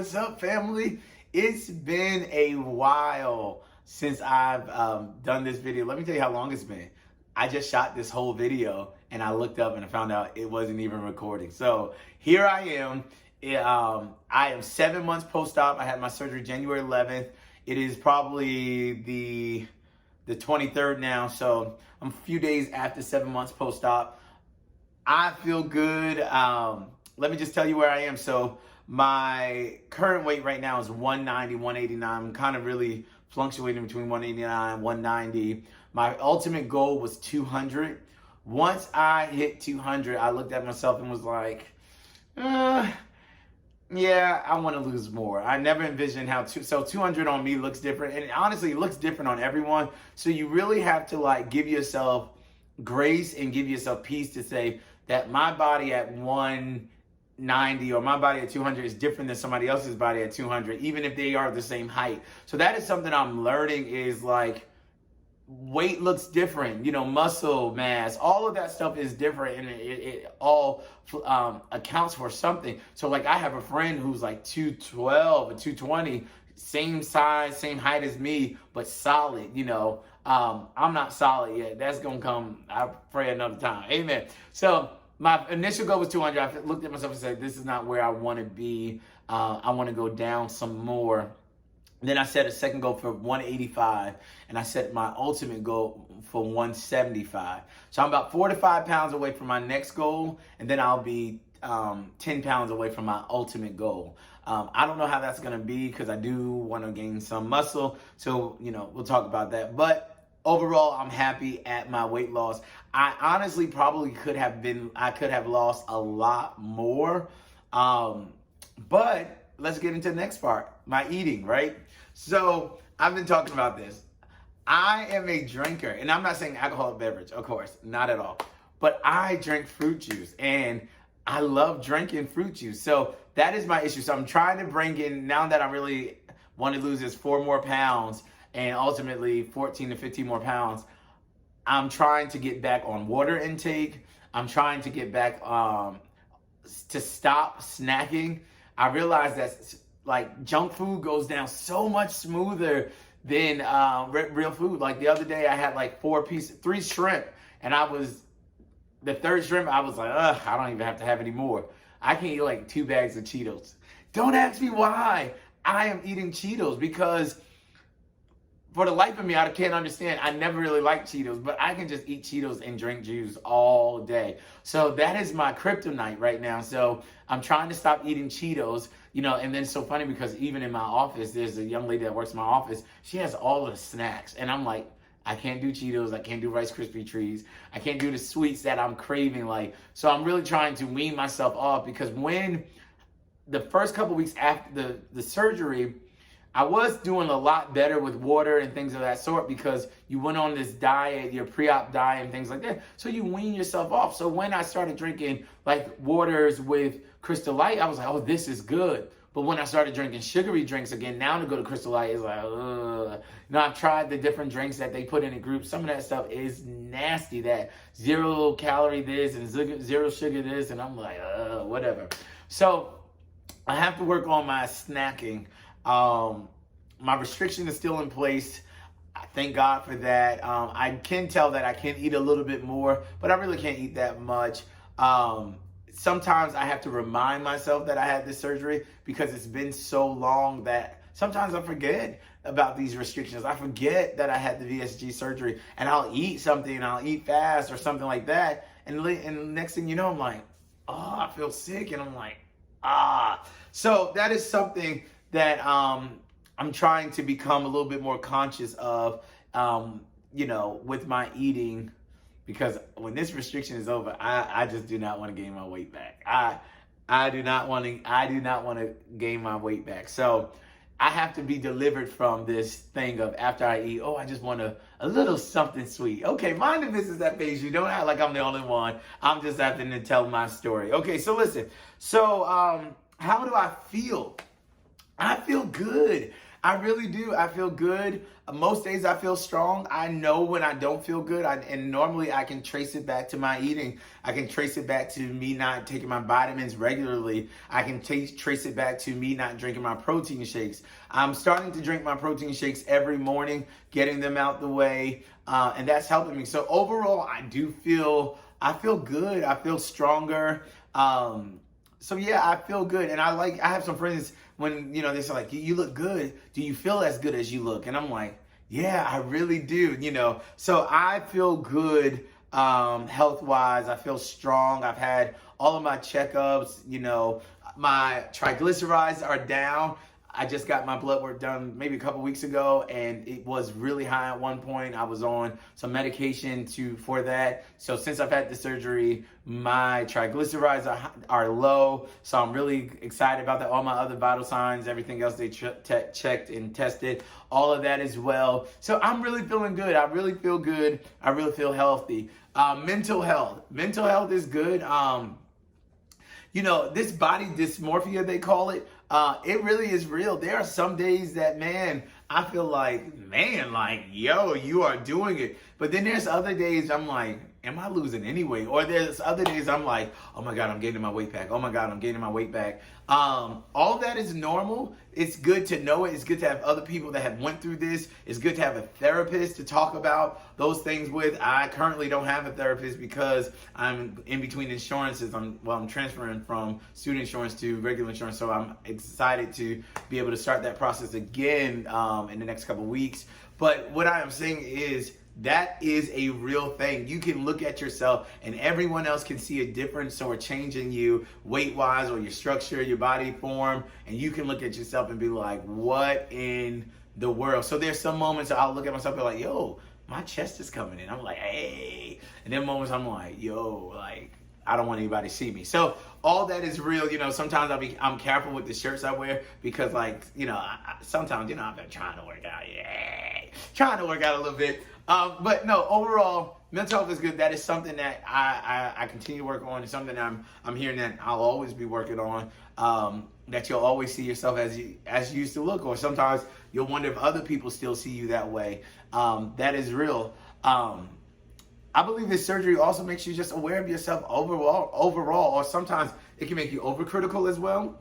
what's up, family? It's been a while since I've done this video. Let me tell you how long it's been. I just shot this whole video and I looked up and I found out it wasn't even recording. So here I am. I am 7 months post-op. I had my surgery January 11th. It is probably the 23rd now, so I'm a few days after 7 months post-op. I feel good. Let me just tell you where I am. So my current weight right now is 190, 189. I'm kind of really fluctuating between 189 and 190. My ultimate goal was 200. Once I hit 200, I looked at myself and was like, yeah, I want to lose more. I never envisioned how so 200 on me looks different. And honestly, it looks different on everyone. So you really have to like give yourself grace and give yourself peace to say that my body at 190 or my body at 200 is different than somebody else's body at 200, even if they are the same height. So that is something I'm learning, is like weight looks different, you know, muscle mass, all of that stuff is different, and it all accounts for something. So like I have a friend who's like 212 or 220, same size, same height as me, but solid, you know. I'm not solid yet. That's gonna come, I pray, another time. Amen. So my initial goal was 200. I looked at myself and said, this is not where I want to be. I want to go down some more. Then I set a second goal for 185, and I set my ultimate goal for 175. So I'm about 4 to 5 pounds away from my next goal, and then I'll be 10 pounds away from my ultimate goal. I don't know how that's going to be because I do want to gain some muscle. So, you know, we'll talk about that. But overall, I'm happy at my weight loss. I honestly probably could have lost a lot more. But let's get into the next part, my eating, right? So I've been talking about this. I am a drinker, and I'm not saying alcoholic beverage, of course, not at all. But I drink fruit juice, and I love drinking fruit juice. So that is my issue. So I'm trying to bring in, now that I really want to lose this 4 more pounds and ultimately 14 to 15 more pounds, I'm trying to get back on water intake. I'm trying to get back to stop snacking. I realize that like junk food goes down so much smoother than real food. Like the other day I had like 3 shrimp, and the third shrimp, I was like, ugh, I don't even have to have any more. I can eat like 2 bags of Cheetos. Don't ask me why I am eating Cheetos, because for the life of me, I can't understand. I never really liked Cheetos, but I can just eat Cheetos and drink juice all day. So that is my kryptonite right now. So I'm trying to stop eating Cheetos, you know, and then it's so funny because even in my office, there's a young lady that works in my office. She has all of the snacks. And I'm like, I can't do Cheetos. I can't do Rice Krispie treats. I can't do the sweets that I'm craving. Like, so I'm really trying to wean myself off, because when the first couple weeks after the surgery, I was doing a lot better with water and things of that sort, because you went on this diet, your pre-op diet and things like that. So you wean yourself off. So when I started drinking like waters with Crystal Light, I was like, oh, this is good. But when I started drinking sugary drinks again, now to go to Crystal Light is like, ugh. Now I've tried the different drinks that they put in a group. Some of that stuff is nasty, that 0 calorie this and 0 sugar this. And I'm like, whatever. So I have to work on my snacking. My restriction is still in place. I thank God for that. I can tell that I can eat a little bit more, but I really can't eat that much. Sometimes I have to remind myself that I had this surgery, because it's been so long that sometimes I forget about these restrictions. I forget that I had the VSG surgery, and I'll eat something, and I'll eat fast or something like that. And next thing you know, I'm like, oh, I feel sick. And I'm like, So that is something that I'm trying to become a little bit more conscious of, you know, with my eating, because when this restriction is over, I just do not want to gain my weight back. I do not want to gain my weight back. So I have to be delivered from this thing of, after I eat, oh, I just want a little something sweet. Okay, mind the business that pays you. Don't act like I'm the only one. I'm just having to tell my story. Okay, so listen. So how do I feel? I feel good. I really do. I feel good. Most days I feel strong. I know when I don't feel good. And normally I can trace it back to my eating. I can trace it back to me not taking my vitamins regularly. I can trace it back to me not drinking my protein shakes. I'm starting to drink my protein shakes every morning, getting them out the way. And that's helping me. So overall, I feel good. I feel stronger. So yeah, I feel good. And I have some friends when, they say like, you look good. Do you feel as good as you look? And I'm like, yeah, I really do. So I feel good, health wise. I feel strong. I've had all of my checkups, my triglycerides are down. I just got my blood work done maybe a couple weeks ago, and it was really high at one point. I was on some medication for that. So since I've had the surgery, my triglycerides are low. So I'm really excited about that. All my other vital signs, everything else they checked and tested, all of that as well. So I'm really feeling good. I really feel good. I really feel healthy. Mental health is good. This body dysmorphia, they call it, it really is real. There are some days that, man, I feel like, yo, you are doing it. But then there's other days I'm like, am I losing anyway? Or there's other days I'm like, oh my God, I'm gaining my weight back. Oh my God, I'm gaining my weight back. All that is normal. It's good to know it. It's good to have other people that have went through this. It's good to have a therapist to talk about those things with. I currently don't have a therapist because I'm in between insurances. I'm transferring from student insurance to regular insurance. So I'm excited to be able to start that process again in the next couple of weeks. But what I am saying is, that is a real thing. You can look at yourself and everyone else can see a difference or a change in you weight-wise or your structure, your body form, and you can look at yourself and be like, what in the world? So there's some moments I'll look at myself and be like, yo, my chest is coming in. I'm like, hey. And then moments I'm like, yo, like, I don't want anybody to see me. So all that is real. Sometimes I'm careful with the shirts I wear because sometimes, I've been trying to work out. Trying to work out a little bit. But no, overall, mental health is good. That is something that I continue to work on. It's something that I'm hearing that I'll always be working on. That you'll always see yourself as you used to look, or sometimes you'll wonder if other people still see you that way. That is real. I believe this surgery also makes you just aware of yourself overall, or sometimes it can make you overcritical as well.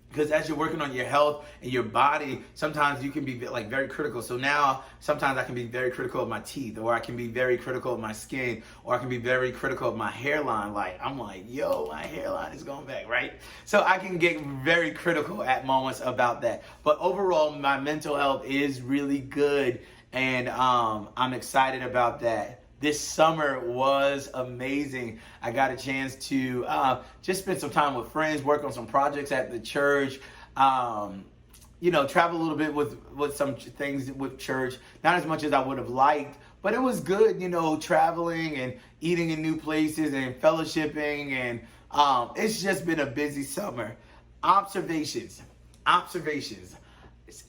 Because as you're working on your health and your body, sometimes you can be like very critical. So now sometimes I can be very critical of my teeth, or I can be very critical of my skin, or I can be very critical of my hairline. Like I'm like, yo, my hairline is going back, right? So I can get very critical at moments about that. But overall, my mental health is really good, and I'm excited about that. This summer was amazing. I got a chance to just spend some time with friends, work on some projects at the church, travel a little bit with some things with church. Not as much as I would have liked, but it was good, traveling and eating in new places and fellowshipping. And it's just been a busy summer. Observations.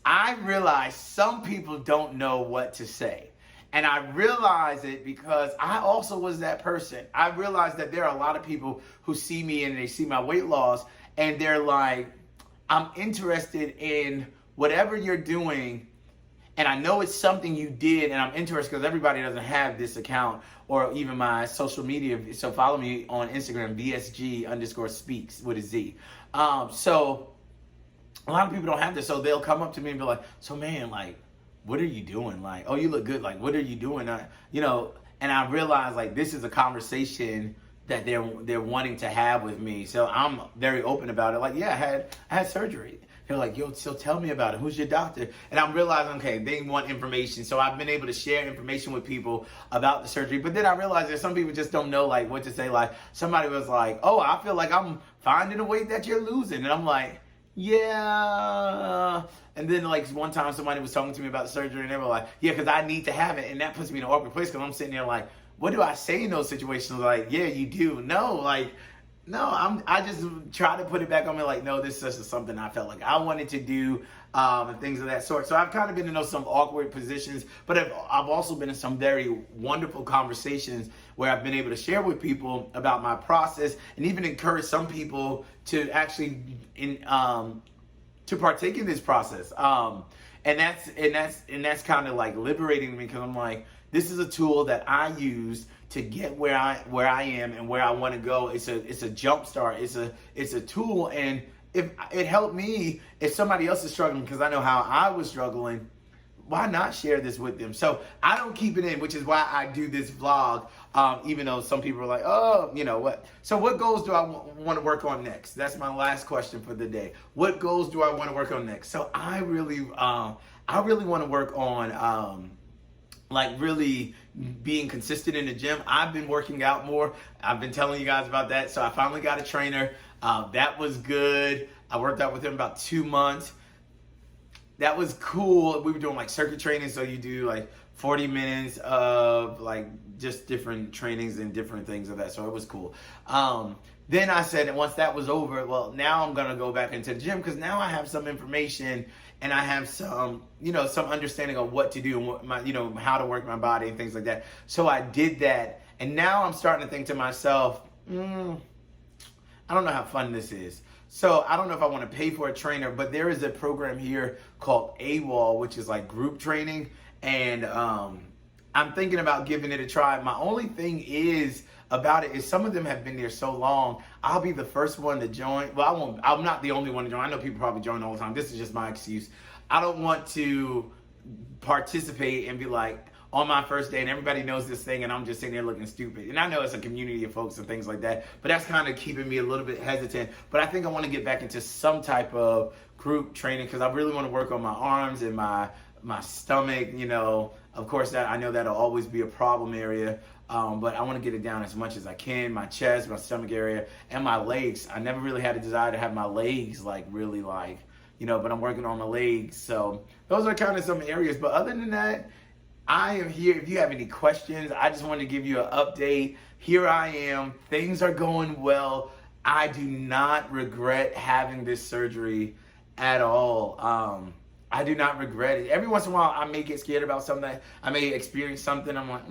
I realize some people don't know what to say. And I realize it because I also was that person. I realized that there are a lot of people who see me and they see my weight loss and they're like, I'm interested in whatever you're doing. And I know it's something you did, and I'm interested because everybody doesn't have this account or even my social media. So follow me on Instagram, VSG_speaks with a Z. So a lot of people don't have this. So they'll come up to me and be like, so man, like, what are you doing? Like, oh, you look good. Like, what are you doing? And I realized like this is a conversation that they're wanting to have with me. So I'm very open about it. Like, yeah, I had surgery. They're like, yo, so tell me about it. Who's your doctor? And I'm realizing, okay, they want information. So I've been able to share information with people about the surgery. But then I realized that some people just don't know like what to say. Like somebody was like, oh, I feel like I'm finding the weight that you're losing. And I'm like, yeah. And then like one time somebody was talking to me about the surgery and they were like, yeah, because I need to have it. And that puts me in an awkward place because I'm sitting there like, what do I say in those situations? Like, yeah, you do. No, I just try to put it back on me like, no, this is just something I felt like I wanted to do and things of that sort. So I've kind of been in some awkward positions, but I've also been in some very wonderful conversations where I've been able to share with people about my process and even encourage some people to actually to partake in this process. And that's kind of like liberating to me, because I'm like, this is a tool that I use to get where I am and where I want to go. It's a jump start. It's a tool, and if it helped me, if somebody else is struggling, because I know how I was struggling, why not share this with them? So I don't keep it in, which is why I do this vlog, even though some people are like, oh, you know what? So what goals do I want to work on next? That's my last question for the day. What goals do I want to work on next? So I really want to work on like really being consistent in the gym. I've been working out more. I've been telling you guys about that. So I finally got a trainer. That was good. I worked out with him about 2 months. That was cool. We were doing like circuit training, so you do like 40 minutes of like just different trainings and different things of that. So it was cool. Then I said, once that was over, well, now I'm gonna go back into the gym, because now I have some information and I have some, some understanding of what to do and what my, how to work my body and things like that. So I did that, and now I'm starting to think to myself, I don't know how fun this is. So I don't know if I want to pay for a trainer, but there is a program here called AWOL, which is like group training. And I'm thinking about giving it a try. My only thing is about it is some of them have been there so long. I'll be the first one to join. Well, I'm not the only one to join. I know people probably join all the time. This is just my excuse. I don't want to participate and be like, on my first day, and everybody knows this thing, and I'm just sitting there looking stupid. And I know it's a community of folks and things like that, but that's kind of keeping me a little bit hesitant. But I think I want to get back into some type of group training, because I really want to work on my arms and my stomach. Of course, that I know that'll always be a problem area, but I want to get it down as much as I can. My chest, my stomach area, and my legs. I never really had a desire to have my legs but I'm working on my legs. So those are kind of some areas. But other than that, I am here. If you have any questions, I just wanted to give you an update. Here I am. Things are going well. I do not regret having this surgery at all. I do not regret it. Every once in a while, I may get scared about something. I may experience something. I'm like,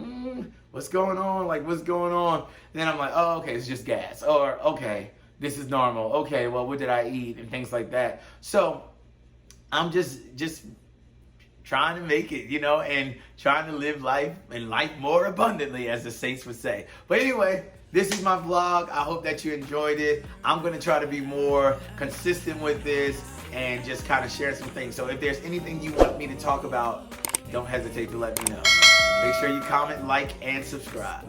what's going on? Like, what's going on? And then I'm like, oh, okay, it's just gas. Or, okay, this is normal. Okay, well, what did I eat? And things like that. So I'm just trying to make it, and trying to live life and life more abundantly, as the saints would say. But anyway, this is my vlog. I hope that you enjoyed it. I'm going to try to be more consistent with this and just kind of share some things. So if there's anything you want me to talk about, don't hesitate to let me know. Make sure you comment, like, and subscribe.